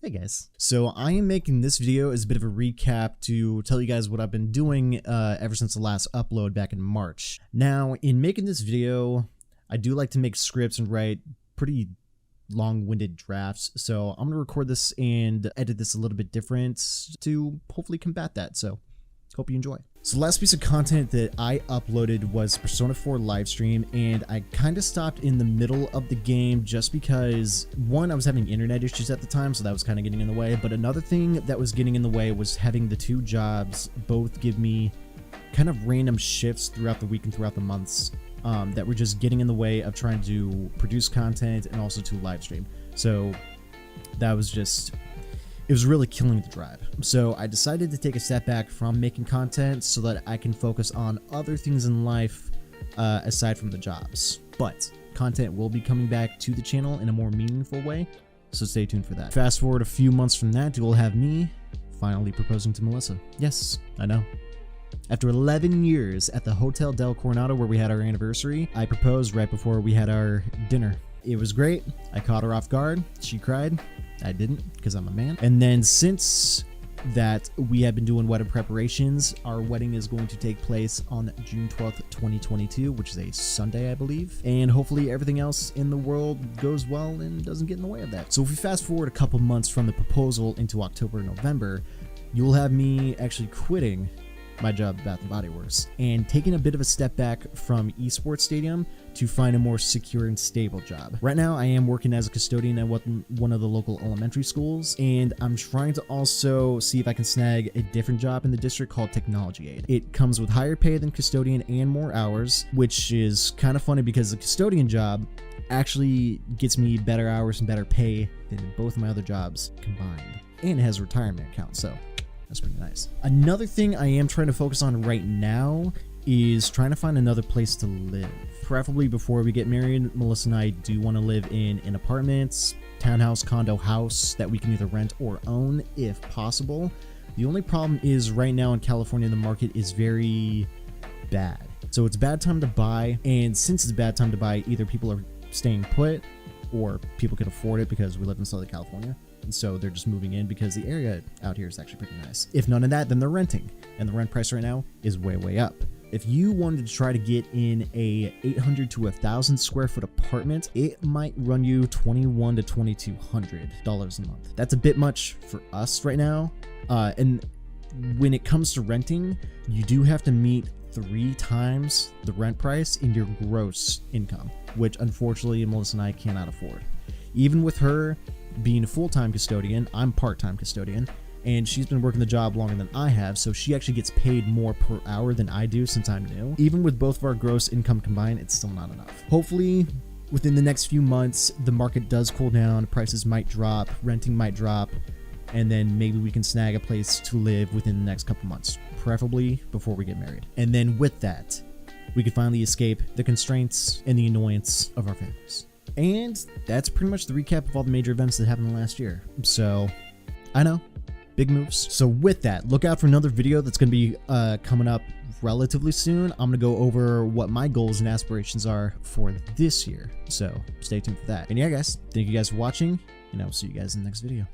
Hey guys. So I am making this video as a bit of a recap to tell you guys what I've been doing ever since the last upload back in March. Now, in making this video, I do like to make scripts and write pretty long-winded drafts, so I'm going to record this and edit this a little bit different to hopefully combat that, so hope you enjoy. So the last piece of content that I uploaded was Persona 4 livestream, and I kind of stopped in the middle of the game just because, one, I was having internet issues at the time, so that was kind of getting in the way, but another thing that was getting in the way was having the two jobs both give me kind of random shifts throughout the week and throughout the months that were just getting in the way of trying to produce content and also to live stream. So that was just... it was really killing the drive. So I decided to take a step back from making content so that I can focus on other things in life aside from the jobs. But content will be coming back to the channel in a more meaningful way, so stay tuned for that. Fast forward a few months from that, you will have me finally proposing to Melissa. Yes, I know. After 11 years at the Hotel del Coronado where we had our anniversary, I proposed right before we had our dinner. It was great. I caught her off guard. She cried. I didn't, because I'm a man. And then since that, we have been doing wedding preparations. Our wedding is going to take place on June 12th, 2022, which is a Sunday, I believe. And hopefully everything else in the world goes well and doesn't get in the way of that. So if we fast forward a couple months from the proposal into October, November, you'll have me actually quitting my job at Bath & Body Works and taking a bit of a step back from esports stadium to find a more secure and stable job. Right now I am working as a custodian at one of the local elementary schools, and I'm trying to also see if I can snag a different job in the district called technology aide. It comes with higher pay than custodian and more hours, which is kind of funny because the custodian job actually gets me better hours and better pay than both of my other jobs combined, and it has a retirement account, so that's pretty nice. Another thing I am trying to focus on right now is trying to find another place to live. Preferably before we get married, Melissa and I do want to live in an apartment, townhouse, condo, house that we can either rent or own if possible. The only problem is right now in California, the market is very bad. So it's a bad time to buy, and since it's a bad time to buy, either people are staying put or people can afford it because we live in Southern California. And so they're just moving in because the area out here is actually pretty nice. If none of that, then they're renting, and the rent price right now is way up. If you wanted to try to get in a 800 to 1,000 square foot apartment, it might run you $2,100 to $2,200 a month. That's a bit much for us right now. And when it comes to renting, you do have to meet 3 times the rent price in your gross income, which unfortunately Melissa and I cannot afford. Even with her being a full-time custodian, I'm part-time custodian, and she's been working the job longer than I have, so she actually gets paid more per hour than I do since I'm new. Even with both of our gross income combined, it's still not enough. Hopefully, within the next few months, the market does cool down, prices might drop, renting might drop, and then maybe we can snag a place to live within the next couple months, preferably before we get married. And then with that, we could finally escape the constraints and the annoyance of our families. And that's pretty much the recap of all the major events that happened last year. So, I know, big moves. So with that, look out for another video that's going to be coming up relatively soon. I'm going to go over what my goals and aspirations are for this year. So stay tuned for that. And yeah, guys, thank you guys for watching, and I'll see you guys in the next video.